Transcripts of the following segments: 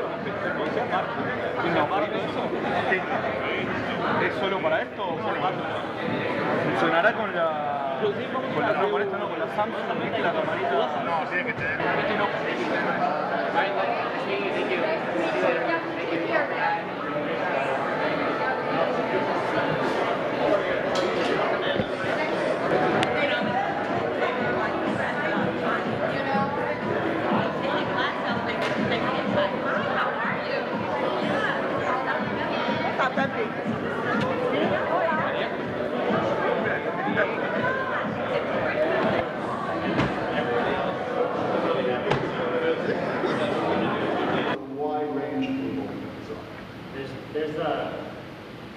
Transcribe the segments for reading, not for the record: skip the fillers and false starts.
una especie de cosa aparte. Quindi aparte de eso, ¿es solo para esto o solo para esto? ¿Funcionará con la no, con esta no, con la Samsung, ¿viste la camarita? No, tiene que tener.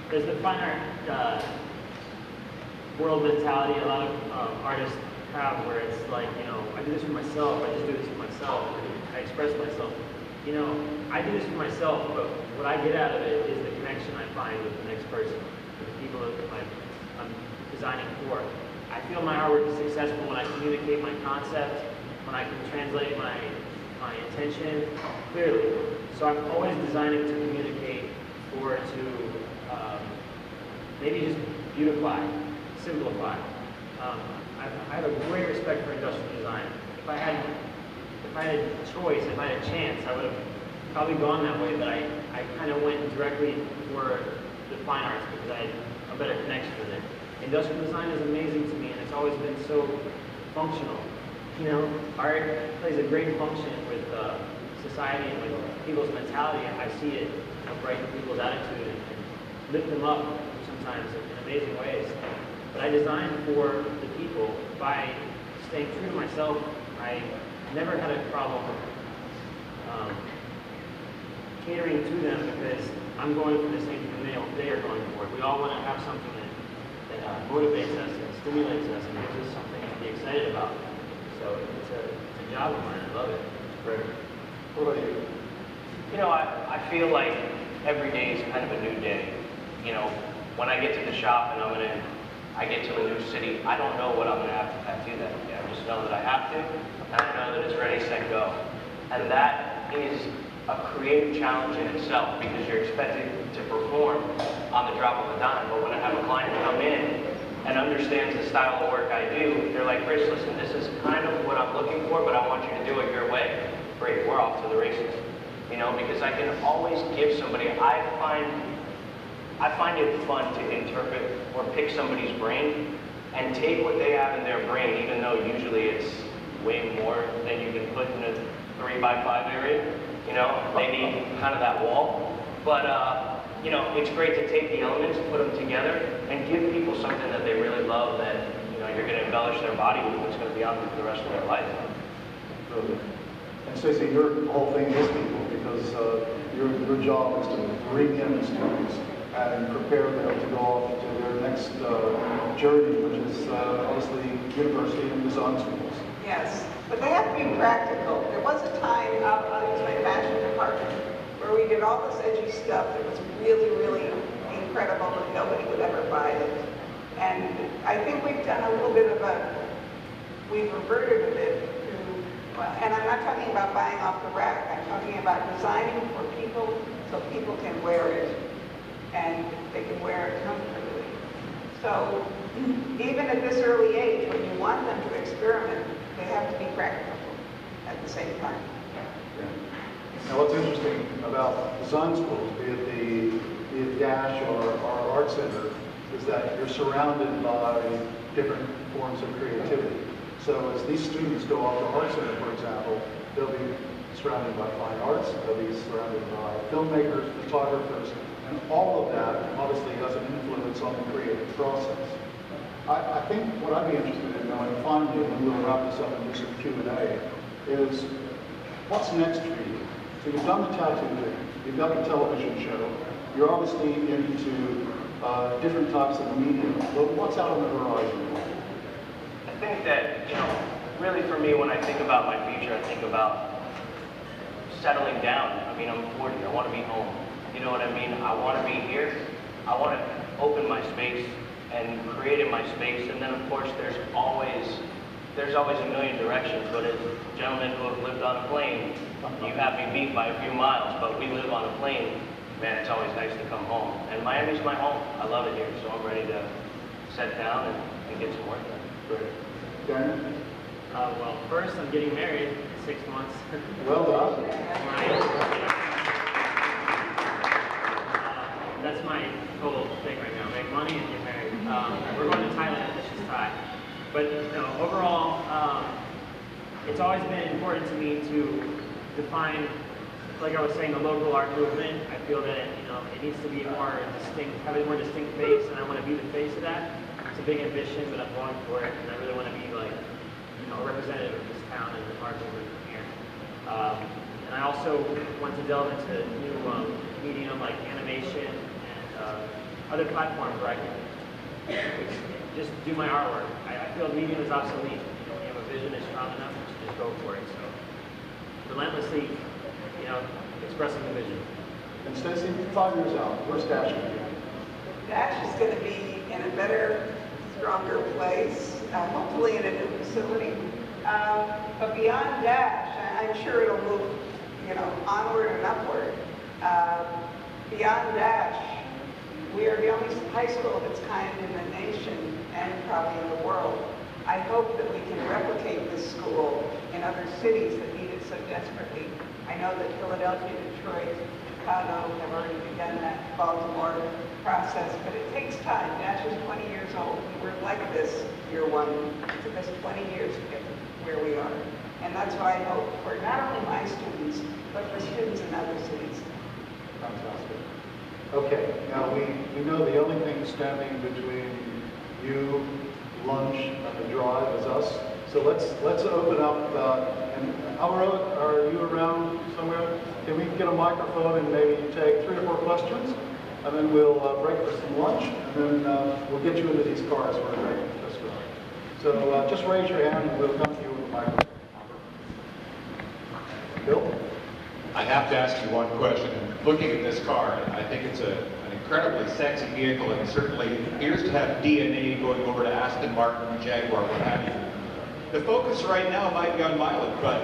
There's the fine art world mentality a lot of artists have, where it's like, you know, I do this for myself, I just do this for myself, I express myself. You know, I do this for myself, but what I get out of it is the connection I find with the next person, with the people that I'm designing for. I feel my artwork is successful when I communicate my concept, when I can translate my intention clearly. So I'm always designing to communicate or to maybe just beautify, simplify. I have a great respect for industrial design. If I had a choice, if I had a chance, I would have probably gone that way, but I kind of went directly for the fine arts because I had a better connection with it. Industrial design is amazing to me, and it's always been so functional. You know, art plays a great function with society and with people's mentality. I see it brighten people's attitude and lift them up sometimes in amazing ways. But I design for the people by staying true to myself. I never had a problem catering to them because I'm going for the same thing they are going for. We all want to have something that motivates us and stimulates us and gives us something to be excited about. So it's a job of mine. I love it. Great. What about you? You know, I feel like every day is kind of a new day. You know, when I get to the shop and I get to a new city, I don't know what I'm going to have to tattoo that day. I just know that I have to, and I know that it's ready, set, go. And that is a creative challenge in itself because you're expected to perform on the drop of a dime. But when I have a client come in and understands the style of work I do, they're like, Chris, listen, this is kind of what I'm looking for, but I want you to do it your way. Great, we're off to the races. You know, because I can always give somebody, I find it fun to interpret or pick somebody's brain and take what they have in their brain, even though usually it's way more than you can put in a 3x5 area. You know, they need kind of that wall. But, you know, it's great to take the elements, put them together, and give people something that they really love that, you know, you're going to embellish their body with what's going to be on them for the rest of their life. Brilliant. And Stacey, your whole thing is people, because your job is to bring in the students and prepare them to go off to their next journey, which is obviously university and design schools. Yes, but they have to be practical. There was a time out on my fashion department where we did all this edgy stuff that was really, really incredible and nobody would ever buy it. And I think we've done a little bit of we've reverted a bit to, well, and I'm not talking about buying off the rack, I'm talking about designing for people so people can wear it and they can wear it comfortably. So even at this early age, when you want them to experiment, they have to be practical at the same time. Yeah. Now what's interesting about design schools, be it Dash or our art center, is that you're surrounded by different forms of creativity. So as these students go off to art center, for example, they'll be surrounded by fine arts, they'll be surrounded by filmmakers, photographers, and all of that obviously has an influence on the creative process. I think what I'd be interested in knowing finally, when we'll wrap this up and do some Q&A, is what's next for you? So you've done the tattoo thing, you've got the television show, you're obviously into different types of media, but what's out on the horizon? I think that, you know, really for me, when I think about my future, I think about settling down. I mean, I'm 40, I want to be home. You know what I mean? I want to be here. I want to open my space and create in my space. And then, of course, there's always a million directions. But as gentlemen who have lived on a plane, You have me beat by a few miles, but we live on a plane. Man, it's always nice to come home. And Miami's my home. I love it here, so I'm ready to sit down and get some work done. Great. Daniel? Well, first, I'm getting married in 6 months. Well done. That's my total thing right now, make money and get married. We're going to Thailand, it's just Thai. But overall, it's always been important to me to define, like I was saying, the local art movement. I feel that it needs to be more distinct, have a more distinct face, and I want to be the face of that. It's a big ambition, but I'm going for it, and I really want to be like, a representative of this town and the art movement here. And I also want to delve into new medium like animation and other platforms where I can just do my artwork. I feel medium is obsolete. When you have a vision that's strong enough, you just go for it. So relentlessly, expressing the vision. And Stacey, 5 years out, where's Dash going to be? Dash is going to be in a better, stronger place, hopefully in a new facility. But beyond Dash, I'm sure it'll move, onward and upward. Beyond Dash, we are the only high school of its kind in the nation and probably in the world. I hope that we can replicate this school in other cities that need it so desperately. I know that Philadelphia, Detroit, Chicago have already begun that Baltimore process, but it takes time. Dash is 20 years old. We were like this year one. It took us 20 years to get to where we are. And that's why I hope for not only my students, but for students in other cities. Fantastic. Okay, now we know the only thing standing between you, lunch, and the drive is us. So let's open up. And are you around somewhere? Can we get a microphone and maybe take 3 or 4 questions, and then we'll break for some lunch, and then we'll get you into these cars we're ready to start. So just raise your hand, and we'll come to you with a microphone. Bill? I have to ask you one question. Looking at this car, I think it's an incredibly sexy vehicle, and certainly appears to have DNA going over to Aston Martin, Jaguar, what have you. The focus right now might be on mileage, but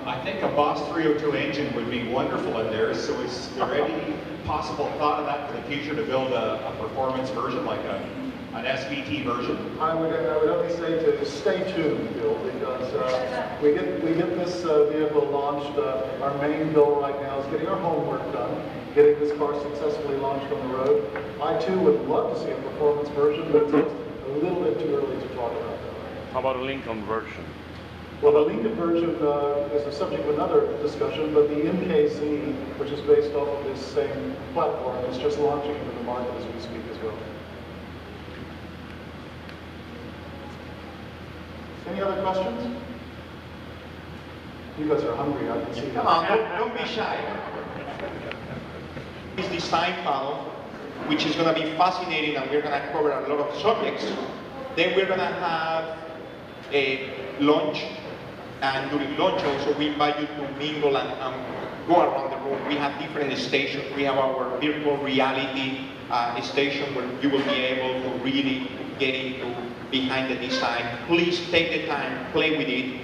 I think a Boss 302 engine would be wonderful in there. So is there any possible thought of that for the future to build a performance version, like an SVT version? I would only say to stay tuned, Bill, because we get this vehicle launched. Our main goal right now is getting our homework done, getting this car successfully launched on the road. I too would love to see a performance version, but it's a little bit too early to talk about that. How about a Lincoln version? Well, the Lincoln version is the subject of another discussion, but the MKZ, which is based off of this same platform, is just launching into the market as we speak as well. Any other questions? You guys are hungry, I can see. Come on, don't be shy. This design panel, which is going to be fascinating, and we're going to cover a lot of subjects. Then we're going to have a lunch, and during lunch also we invite you to mingle and go around the room. We have different stations. We have our virtual reality station where you will be able to really get into behind the design. Please take the time, play with it.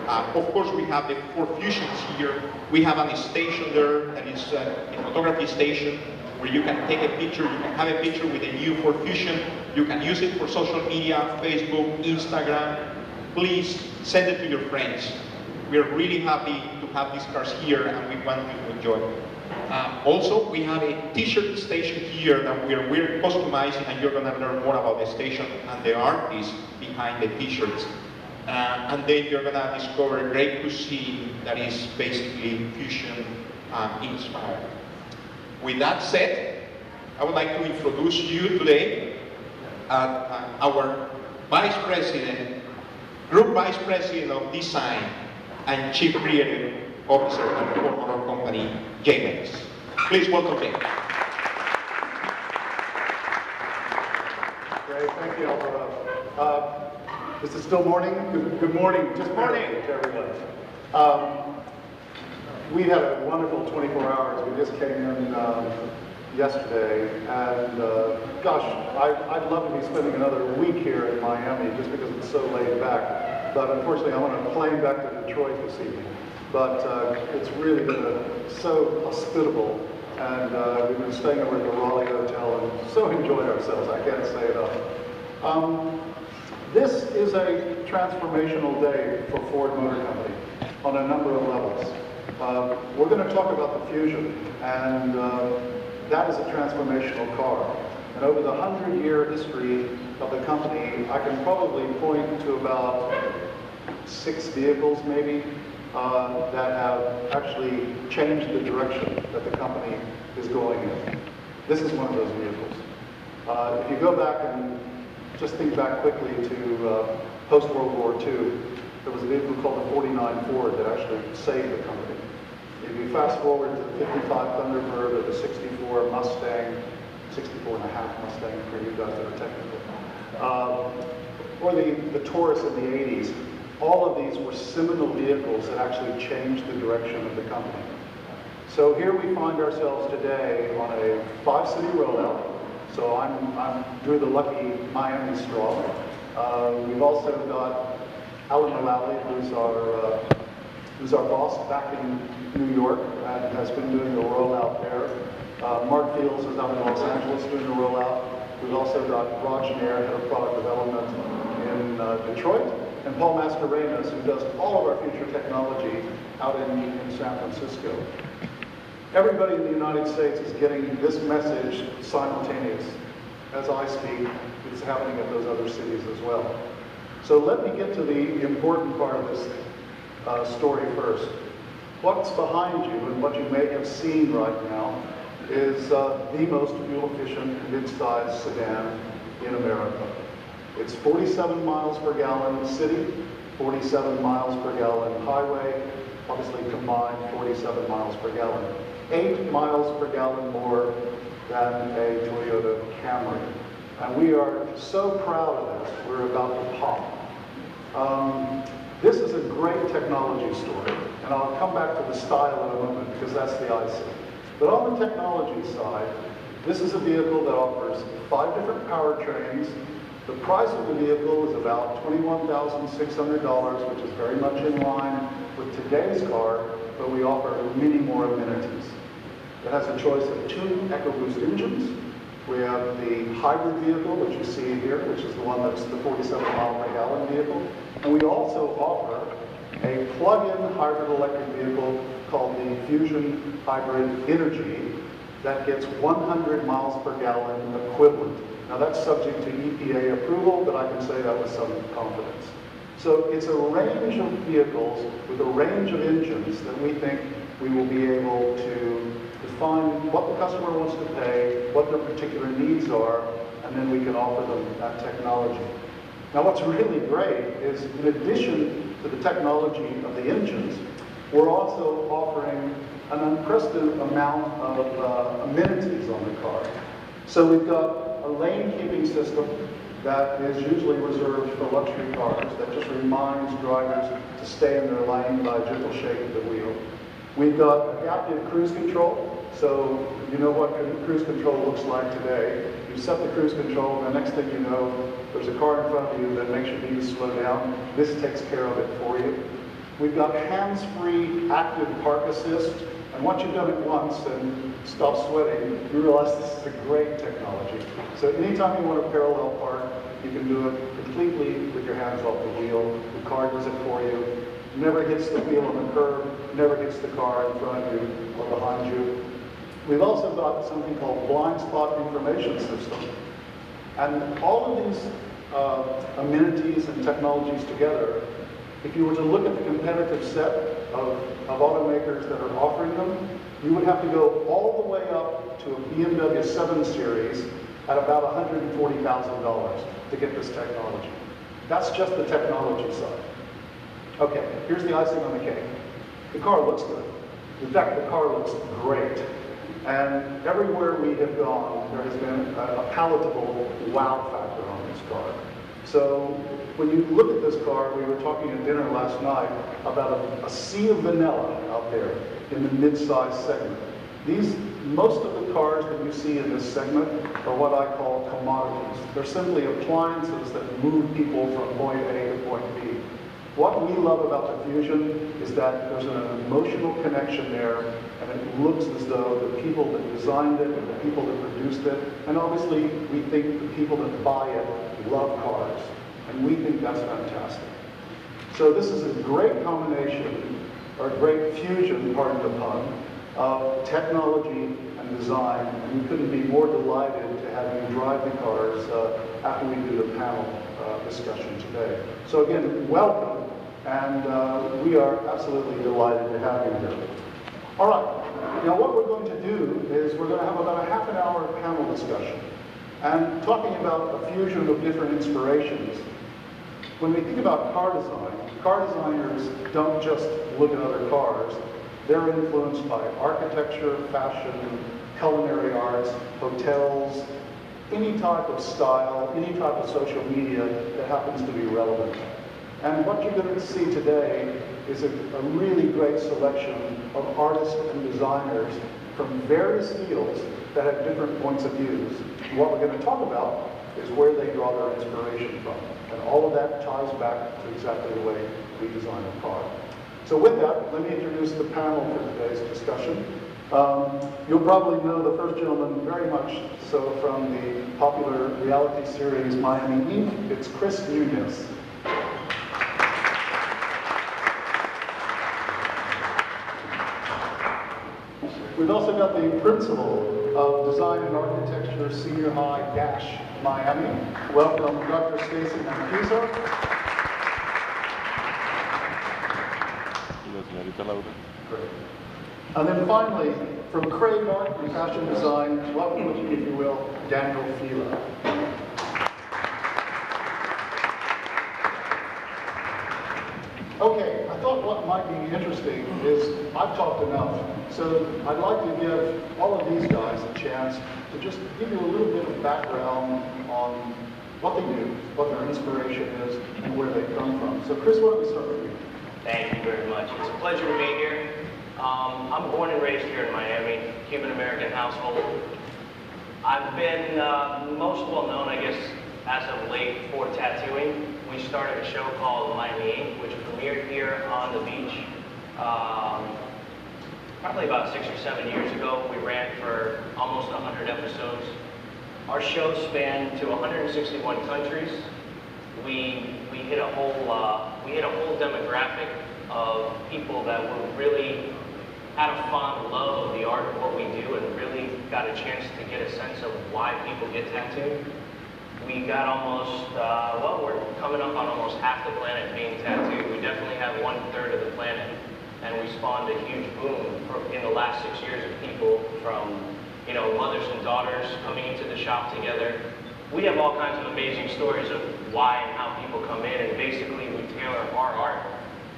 Of course, we have the 4 fusions here. We have a station there that is a photography station where you can take a picture, you can have a picture with a new 4 fusion. You can use it for social media, Facebook, Instagram. Please send it to your friends. We're really happy to have these cars here, and we want you to enjoy it. Also, we have a t-shirt station here that we're customizing, and you're going to learn more about the station and the artists behind the t-shirts. And then you're going to discover great cuisine that is basically fusion inspired. With that said, I would like to introduce you today our Vice President, Group Vice President of Design and Chief Creative Officer at Ford Motor Company, Jay Lenz. Please welcome him. Great, thank you, Alvaro. Is it still morning? Good morning. Just morning to everyone. We had a wonderful 24 hours. We just came in yesterday, and gosh, I'd love to be spending another week here in Miami just because it's so laid back. But unfortunately, I'm on a plane back to Detroit this evening. but it's really been so hospitable, and we've been staying over at the Raleigh Hotel and so enjoyed ourselves, I can't say enough. This is a transformational day for Ford Motor Company on a number of levels. We're going to talk about the Fusion, and that is a transformational car. And over the 100-year history of the company, I can probably point to about 6 vehicles maybe that have actually changed the direction that the company is going in. This is one of those vehicles. If you go back and just think back quickly to post-World War II, there was a vehicle called the 49 Ford that actually saved the company. If you fast forward to the 55 Thunderbird or the 64 Mustang, 64 and a half Mustang for you guys that are technical, or the Taurus in the 80s, all of these were seminal vehicles that actually changed the direction of the company. So here we find ourselves today on a 5-city rollout. So I'm through the lucky Miami straw. We've also got Alan Mullally, who's our boss back in New York and has been doing the rollout there. Mark Fields is out in Los Angeles doing the rollout. We've also got Raj Nair, head of product development in Detroit, and Paul Mascarenas, who does all of our future technology out in San Francisco. Everybody in the United States is getting this message simultaneous. As I speak, it's happening at those other cities as well. So let me get to the important part of this story first. What's behind you and what you may have seen right now is the most fuel-efficient mid-size sedan in America. It's 47 miles per gallon city, 47 miles per gallon highway, obviously combined 47 miles per gallon. 8 miles per gallon more than a Toyota Camry. And we are so proud of this, we're about to pop. This is a great technology story, and I'll come back to the style in a moment because that's the icing. But on the technology side, this is a vehicle that offers 5 different powertrains. The price of the vehicle is about $21,600, which is very much in line with today's car, but we offer many more amenities. It has a choice of 2 EcoBoost engines. We have the hybrid vehicle, which you see here, which is the one that's the 47 mile per gallon vehicle. And we also offer a plug-in hybrid electric vehicle called the Fusion Hybrid Energy that gets 100 miles per gallon equivalent. Now that's subject to EPA approval, but I can say that with some confidence. So it's a range of vehicles with a range of engines that we think we will be able to define what the customer wants to pay, what their particular needs are, and then we can offer them that technology. Now what's really great is, in addition to the technology of the engines, we're also offering an unprecedented amount of amenities on the car. So we've got a lane keeping system that is usually reserved for luxury cars that just reminds drivers to stay in their lane by a gentle shake of the wheel. We've got adaptive cruise control. So you know what cruise control looks like today. You set the cruise control, and the next thing you know, there's a car in front of you that makes you need to slow down. This takes care of it for you. We've got hands-free active park assist. And once you've done it once and stop sweating, you realize this is a great technology. So anytime you want to parallel park, you can do it completely with your hands off the wheel. The car does it for you. Never hits the wheel on the curb, never hits the car in front of you or behind you. We've also got something called blind spot information system. And all of these amenities and technologies together, if you were to look at the competitive set of automakers that are offering them, you would have to go all the way up to a BMW 7 Series at about $140,000 to get this technology. That's just the technology side. Okay, here's the icing on the cake. The car looks good. In fact, the car looks great. And everywhere we have gone, there has been a palatable wow factor on this car. So when you look at this car, we were talking at dinner last night about a sea of vanilla out there in the mid-size segment. Most of the cars that you see in this segment are what I call commodities. They're simply appliances that move people from point A to point B. What we love about the Fusion is that there's an emotional connection there, and it looks as though the people that designed it and the people that produced it, and obviously we think the people that buy it love cars, and we think that's fantastic. So this is a great combination, or a great fusion, pardon the pun, of technology and design, and we couldn't be more delighted to have you drive the cars after we do the panel discussion today. So again, welcome, and we are absolutely delighted to have you here. All right, now what we're going to do is we're going to have about a half an hour panel discussion, and talking about a fusion of different inspirations. When we think about car designers don't just look at other cars. They're influenced by architecture, fashion, culinary arts, hotels, any type of style, any type of social media that happens to be relevant. And what you're going to see today is a really great selection of artists and designers from various fields that have different points of views. And what we're going to talk about is where they draw their inspiration from. And all of that ties back to exactly the way we design a car. So with that, let me introduce the panel for today's discussion. You'll probably know the first gentleman very much so from the popular reality series Miami Ink. It's Chris Nunez. We've also got the principal of Design and Architecture Senior High Dash Miami. Welcome, Dr. Stacy Mancuso. Great. And then finally, from Craig Art and Fashion Design, welcome, if you will, Daniel Fila. Okay, I thought what might be interesting is I've talked enough, so I'd like to give all of these guys a chance to just give you a little bit of background on what they do, what their inspiration is, and where they come from. So Chris, why don't we start with you? Thank you very much. It's a pleasure to be here. I'm born and raised here in Miami, Cuban-American household. I've been most well known, I guess, as of late for tattooing. We started a show called Miami Ink, which premiered here on the beach probably about 6 or 7 years ago. We ran for almost 100 episodes. Our show spanned to 161 countries. We hit a whole demographic of people that were really had a fond love of the art of what we do and really got a chance to get a sense of why people get tattooed. We got almost, we're coming up on almost half the planet being tattooed. We definitely have 1/3 of the planet, and we spawned a huge boom in the last 6 years of people from, mothers and daughters coming into the shop together. We have all kinds of amazing stories of why and how people come in, and basically we tailor our art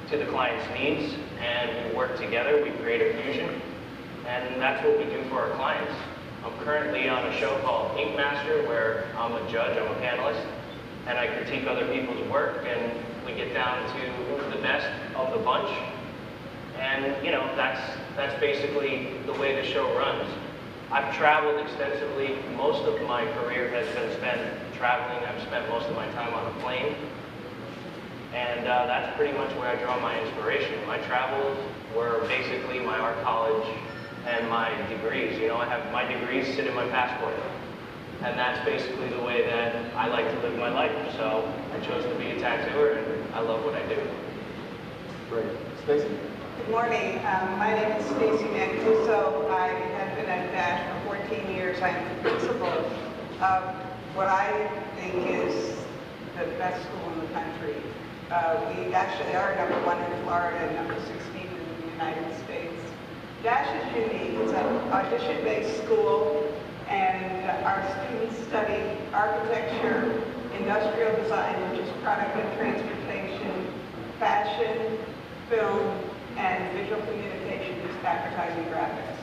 to the client's needs, and we work together, we create a fusion, and that's what we do for our clients. I'm currently on a show called Ink Master, where I'm a judge, I'm a panelist, and I critique other people's work, and we get down to the best of the bunch, and that's basically the way the show runs. I've traveled extensively. Most of my career has been spent traveling. I've spent most of my time on a plane. And that's pretty much where I draw my inspiration. My travels were basically my art college and my degrees. I have my degrees sit in my passport. And that's basically the way that I like to live my life. So I chose to be a tattooer, and I love what I do. Great. Stacy? Good morning. My name is Stacy Mancuso. I have been at DASH for 14 years. I am the principal of what I think is the best school in the country. We actually are number 1 in Florida and number 16 in the United States. DASH is unique. It's an audition-based school, and our students study architecture, industrial design, which is product and transportation, fashion, film, and visual communication, is advertising graphics.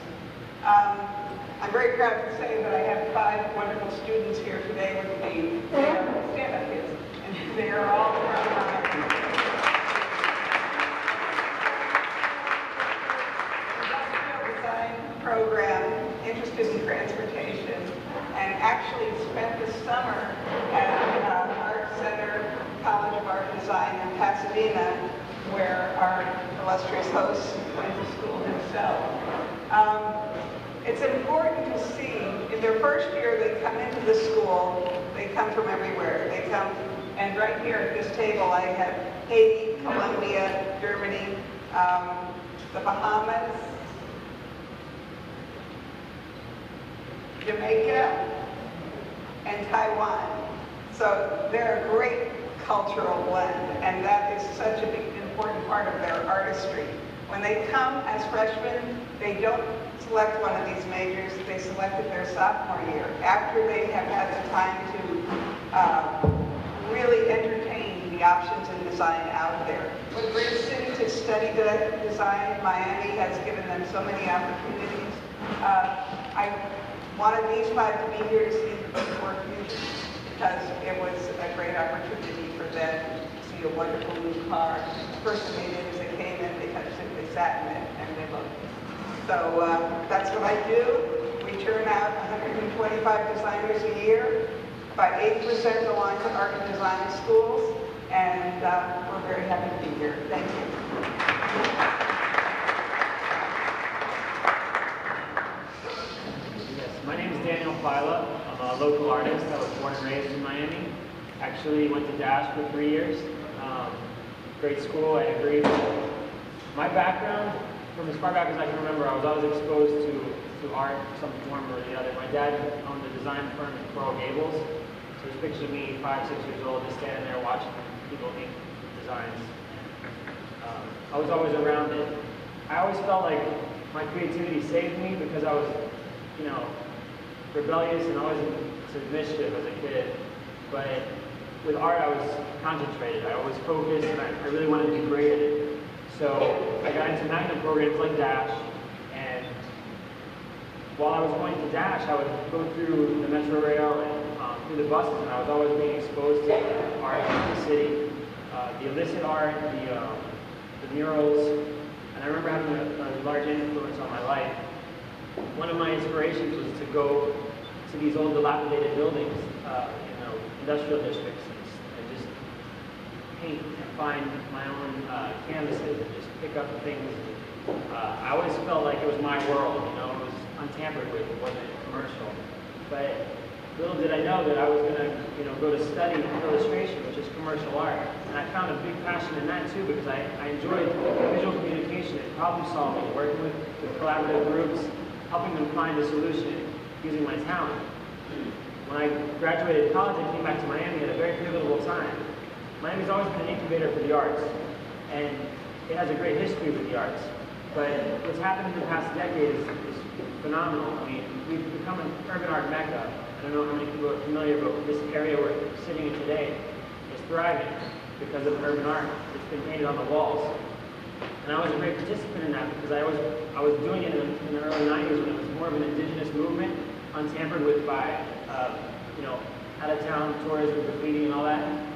I'm very proud to say that I have 5 wonderful students here today with me. They are stand-up kids, and they are all from industrial design program, interested in transportation, and actually spent the summer at Art Center, College of Art and design in Pasadena, where our illustrious host went to school himself. It's important to see, in their first year, they come into the school, they come from everywhere. They come, and right here at this table, I have Haiti, Colombia, Germany, the Bahamas, Jamaica, and Taiwan. So they're a great cultural blend, and that is such a big, important part of their artistry. When they come as freshmen, they don't select one of these majors, they select it their sophomore year, after they have had the time to really entertain the options in design out there. What a great city to study design. Miami has given them so many opportunities. I wanted these five to be here to see the work future, because it was a great opportunity for them to see a wonderful new car. The first thing they did is they came in, they simply sat in it, and they loved it. So that's what I do. We turn out 125 designers a year. About 8% belong to art and design schools, and we're very happy to be here. Thank you. Yes, my name is Daniel Fila. I'm a local artist. I was born and raised in Miami. Actually went to Dash for 3 years. Great school, I agree. My background, from as far back as I can remember, I was always exposed to art in some form or the other. My dad owned a design firm in Coral Gables, so there's pictures of me 5, 6 years old, just standing there watching people make designs. I was always around it. I always felt like my creativity saved me because I was, you know, rebellious and always into mischief as a kid. But with art, I was concentrated. I was focused, and I really wanted to be great at it. So I got into magnet programs like Dash, and while I was going to Dash, I would go through the Metro Rail and through the buses, and I was always being exposed to art in the city, the illicit art, the murals, and I remember having a large influence on my life. One of my inspirations was to go to these old dilapidated buildings, industrial districts, and just paint and find my own canvases and just pick up things. I always felt like it was my world, it was untampered with, it wasn't commercial. But little did I know that I was going to go to study illustration, which is commercial art. And I found a big passion in that too, because I enjoyed visual communication and problem solving, working with collaborative groups, helping them find a solution using my talent. When I graduated college, I came back to Miami at a very pivotal time. Miami's always been an incubator for the arts, and it has a great history with the arts. But what's happened in the past decade is phenomenal. I mean, we've become an urban art mecca. I don't know how many people are familiar, but this area we're sitting in today is thriving because of urban art. It's been painted on the walls. And I was a great participant in that because I was doing it in the early 90s when it was more of an indigenous movement, untampered with by out-of-town tourism, graffiti, and all that.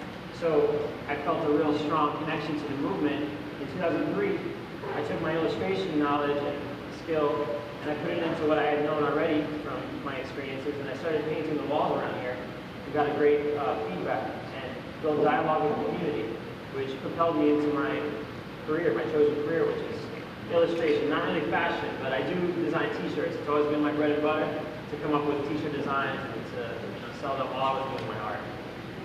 So I felt a real strong connection to the movement. In 2003, I took my illustration knowledge and skill and I put it into what I had known already from my experiences, and I started painting the walls around here. We got a great feedback and built dialogue with the community, which propelled me into my career, my chosen career, which is illustration. Not really fashion, but I do design t-shirts. It's always been my bread and butter to come up with t-shirt designs and to sell them while I was doing my art.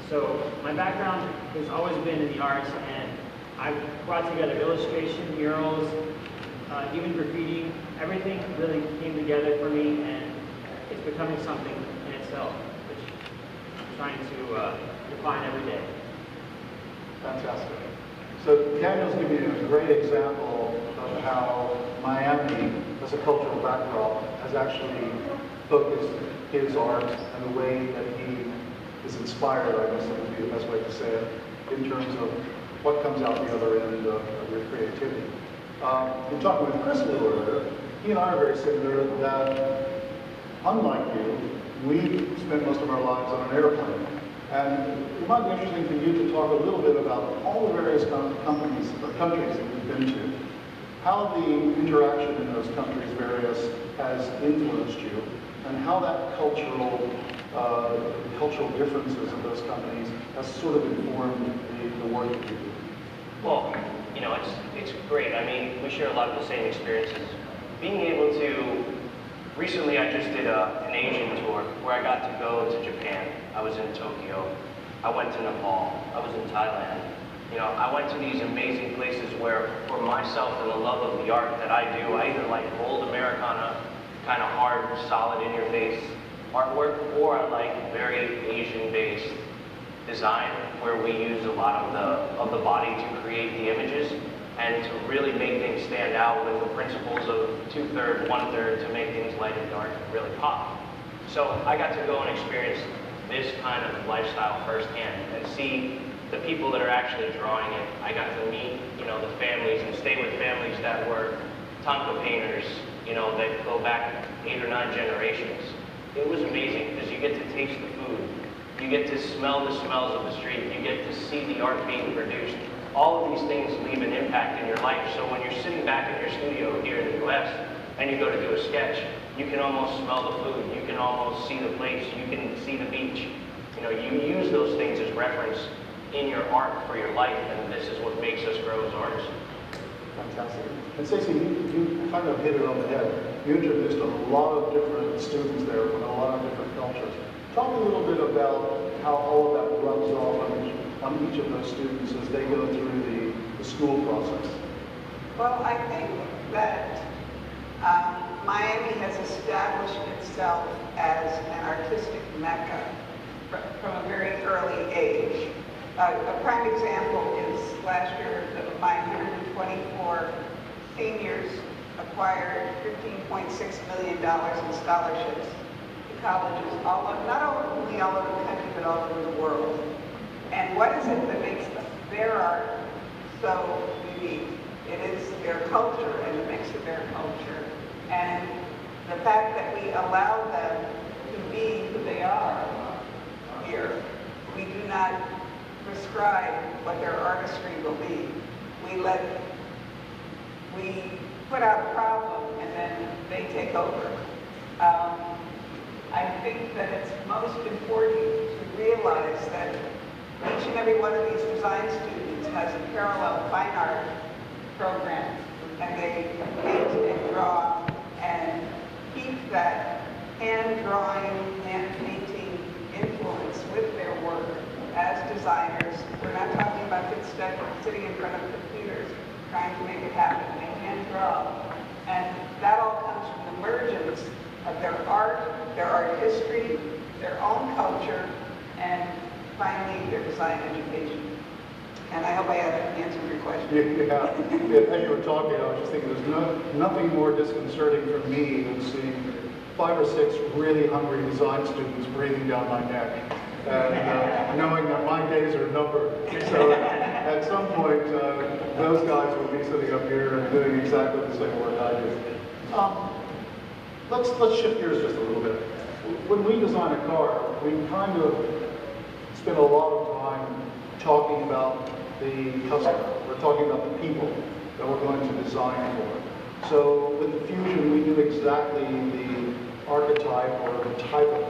So my background has always been in the arts, and I brought together illustration, murals, even graffiti. Everything really came together for me, and it's becoming something in itself, which I'm trying to define every day. Fantastic. So Daniel's giving you a great example of how Miami, as a cultural backdrop, has actually focused his art and the way that he is inspired, I guess that would be the best way to say it, in terms of what comes out the other end of your creativity. In talking with Chris a little earlier, he and I are very similar that, unlike you, we spend most of our lives on an airplane. And it might be interesting for you to talk a little bit about all the various companies or countries that we've been to. how the interaction in those countries various has influenced you, and how that cultural differences of those companies has sort of informed the work that you do. Well, you know, it's great. I mean, we share a lot of the same experiences. Being able to, recently I just did an Asian tour where I got to go to Japan. I was in Tokyo. I went to Nepal. I was in Thailand. You know, I went to these amazing places where, for myself and the love of the art that I do, I either like old Americana, kind of hard, solid, in-your-face artwork, or I like very Asian-based design, where we use a lot of the body to create the images and to really make things stand out with the principles of 2/3, 1/3 to make things light and dark and really pop. So I got to go and experience this kind of lifestyle firsthand and see the people that are actually drawing it. I got to meet, you know, the families and stay with families that were Tonka painters, you know, that go back 8 or 9 generations. It was amazing because you get to taste the food. You get to smell the smells of the street. You get to see the art being produced. All of these things leave an impact in your life. So when you're sitting back in your studio here in the US and you go to do a sketch, you can almost smell the food. You can almost see the place. You can see the beach. You know, you use those things as reference in your art for your life, and this is what makes us grow as artists. Fantastic. And Stacey, you kind of hit it on the head. You introduced a lot of different students there from a lot of different cultures. Talk a little bit about how all of that rubs off on each of those students as they go through the school process. Well, I think that Miami has established itself as an artistic mecca from a very early age. A prime example is last year, my 124 seniors acquired $15.6 million in scholarships to colleges, not only all over the country, but all over the world. And what is it that makes their art so unique? It is their culture and the mix of their culture. And the fact that we allow them to be who they are here. We do not prescribe what their artistry will be. We put out a problem and then they take over. I think that it's most important to realize that each and every one of these design students has a parallel fine art program, and they paint and draw and keep that hand drawing, hand painting influence with their work as designers. We're not talking about kids sitting in front of computers trying to make it happen. They hand draw. And that all comes from the emergence of their art, their art history, their own culture, and finally their design education. And I hope I have answered your question. Yeah. As you were talking, I was just thinking there's nothing more disconcerting for me than seeing 5 or 6 really hungry design students breathing down my neck and knowing that my days are numbered. So at some point, those guys will be sitting up here and doing exactly the same work I do. Let's shift gears just a little bit. When we design a car, we kind of spend a lot of time talking about the customer. We're talking about the people that we're going to design for. So with the Fusion, we do exactly the archetype or the type of